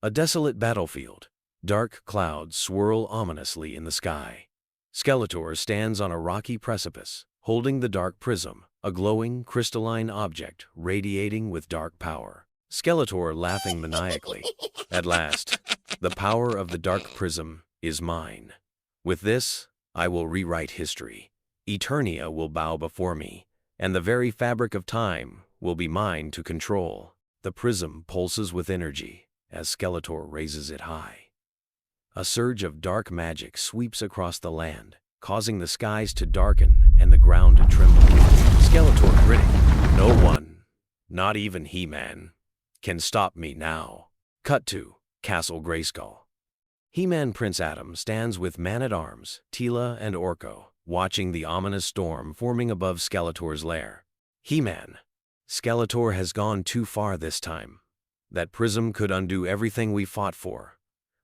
A desolate battlefield. Dark clouds swirl ominously in the sky. Skeletor stands on a rocky precipice, holding the dark prism, a glowing, crystalline object radiating with dark power. Skeletor laughing maniacally. At last, the power of the dark prism is mine. With this, I will rewrite history. Eternia will bow before me, and the very fabric of time will be mine to control. The prism pulses with energy as Skeletor raises it high. A surge of dark magic sweeps across the land, causing the skies to darken and the ground to tremble. Skeletor grinning. No one, not even He-Man, can stop me now. Cut to Castle Grayskull. He-Man Prince Adam stands with Man-at-Arms, Teela and Orko, watching the ominous storm forming above Skeletor's lair. He-Man. Skeletor has gone too far this time. That prism could undo everything we fought for.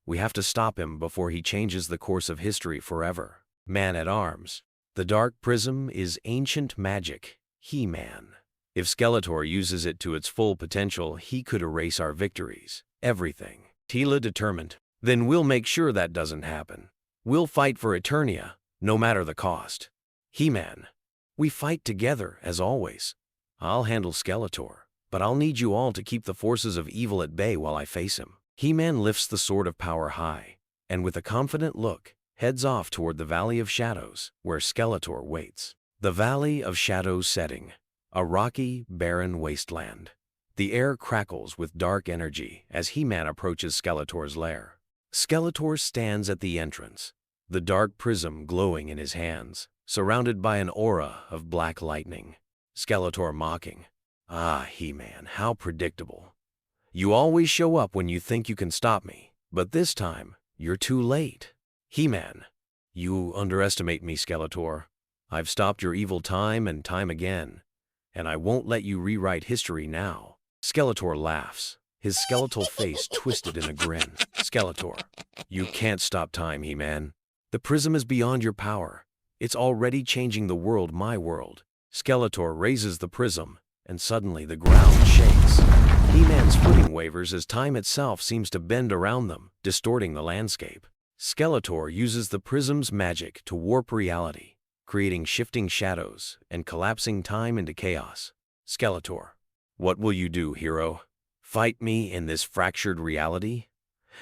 We have to stop him before he changes the course of history forever. Man-at-Arms. The dark prism is ancient magic. He-Man. If Skeletor uses it to its full potential, he could erase our victories. Everything. Teela determined. Then we'll make sure that doesn't happen. We'll fight for Eternia, no matter the cost. He-Man. We fight together, as always. I'll handle Skeletor, but I'll need you all to keep the forces of evil at bay while I face him. He-Man lifts the sword of power high, and with a confident look, heads off toward the Valley of Shadows, where Skeletor waits. The Valley of Shadows setting. A rocky, barren wasteland. The air crackles with dark energy as He-Man approaches Skeletor's lair. Skeletor stands at the entrance, the dark prism glowing in his hands, surrounded by an aura of black lightning. Skeletor mocking. Ah, He-Man, how predictable. You always show up when you think you can stop me, but this time, you're too late. He-Man. You underestimate me, Skeletor. I've stopped your evil time and time again, and I won't let you rewrite history now. Skeletor laughs, his skeletal face twisted in a grin. Skeletor. You can't stop time, He-Man. The prism is beyond your power. It's already changing the world, my world. Skeletor raises the prism, and suddenly the ground shakes. He-Man's footing wavers as time itself seems to bend around them, distorting the landscape. Skeletor uses the prism's magic to warp reality, creating shifting shadows and collapsing time into chaos. Skeletor. What will you do, hero? Fight me in this fractured reality?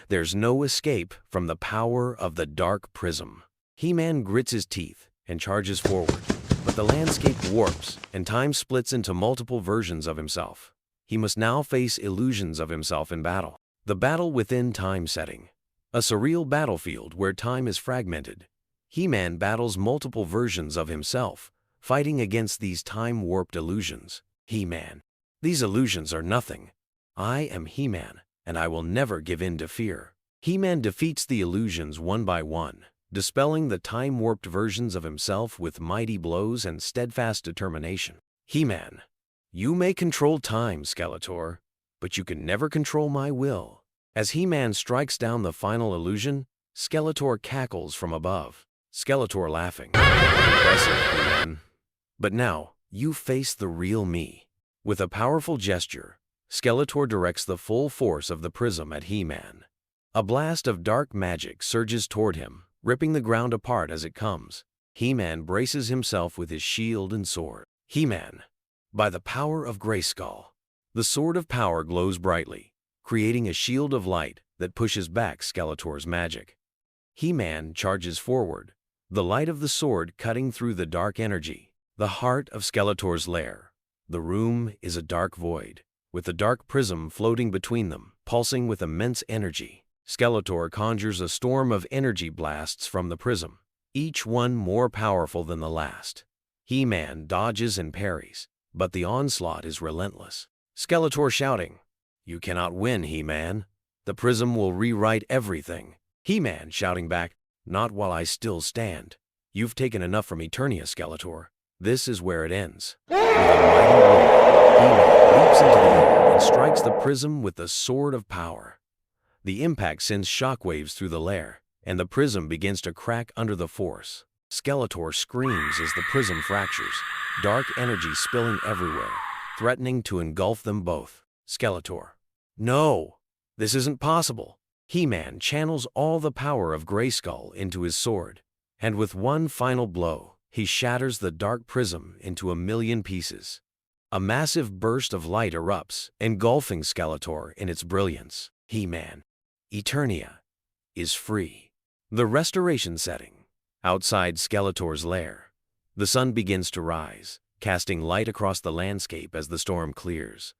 There's no escape from the power of the dark prism. He-Man grits his teeth and charges forward, but the landscape warps and time splits into multiple versions of himself. He must now face illusions of himself in battle. The battle within time setting. A surreal battlefield where time is fragmented. He-Man battles multiple versions of himself, fighting against these time-warped illusions. He-Man. These illusions are nothing. I am He-Man, and I will never give in to fear. He-Man defeats the illusions one by one, dispelling the time-warped versions of himself with mighty blows and steadfast determination. He-Man. You may control time, Skeletor, but you can never control my will. As He-Man strikes down the final illusion, Skeletor cackles from above. Skeletor laughing. Impressive, He-Man. But now, you face the real me. With a powerful gesture, Skeletor directs the full force of the prism at He-Man. A blast of dark magic surges toward him, ripping the ground apart as it comes. He-Man braces himself with his shield and sword. He-Man. By the power of Grayskull. The sword of power glows brightly, creating a shield of light that pushes back Skeletor's magic. He-Man charges forward, the light of the sword cutting through the dark energy. The heart of Skeletor's lair. The room is a dark void, with the dark prism floating between them, pulsing with immense energy. Skeletor conjures a storm of energy blasts from the prism, each one more powerful than the last. He-Man dodges and parries, but the onslaught is relentless. Skeletor shouting, You cannot win, He-Man. The prism will rewrite everything. He-Man shouting back, Not while I still stand. You've taken enough from Eternia, Skeletor. This is where it ends. With a mighty roar, He-Man leaps into the air and strikes the prism with the sword of power. The impact sends shockwaves through the lair, and the prism begins to crack under the force. Skeletor screams as the prism fractures, dark energy spilling everywhere, threatening to engulf them both. Skeletor. No! This isn't possible. He-Man channels all the power of Grayskull into his sword, and with one final blow, he shatters the dark prism into a million pieces. A massive burst of light erupts, engulfing Skeletor in its brilliance. He-Man, Eternia, is free. The restoration setting. Outside Skeletor's lair, the sun begins to rise, casting light across the landscape as the storm clears.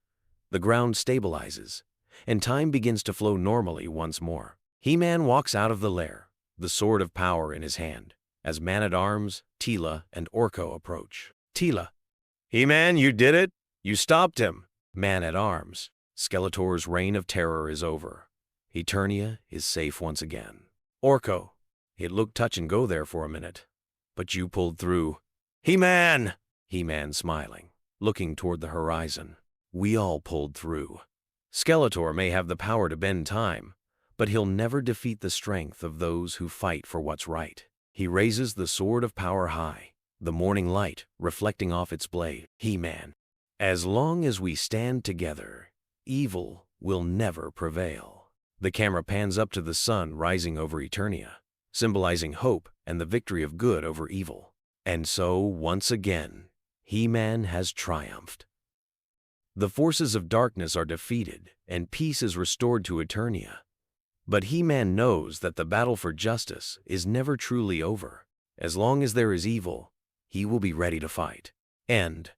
The ground stabilizes, and time begins to flow normally once more. He-Man walks out of the lair, the sword of power in his hand, as Man-at-Arms, Teela, and Orko approach. Teela, He-Man, you did it! You stopped him! Man-at-Arms, Skeletor's reign of terror is over. Eternia is safe once again. Orko, it looked touch and go there for a minute, but you pulled through. He-Man! He-Man smiling, looking toward the horizon. We all pulled through. Skeletor may have the power to bend time, but he'll never defeat the strength of those who fight for what's right. He raises the sword of power high, the morning light reflecting off its blade. He-Man, as long as we stand together, evil will never prevail. The camera pans up to the sun rising over Eternia, symbolizing hope and the victory of good over evil. And so, once again, He-Man has triumphed. The forces of darkness are defeated, and peace is restored to Eternia. But He-Man knows that the battle for justice is never truly over. As long as there is evil, he will be ready to fight. End.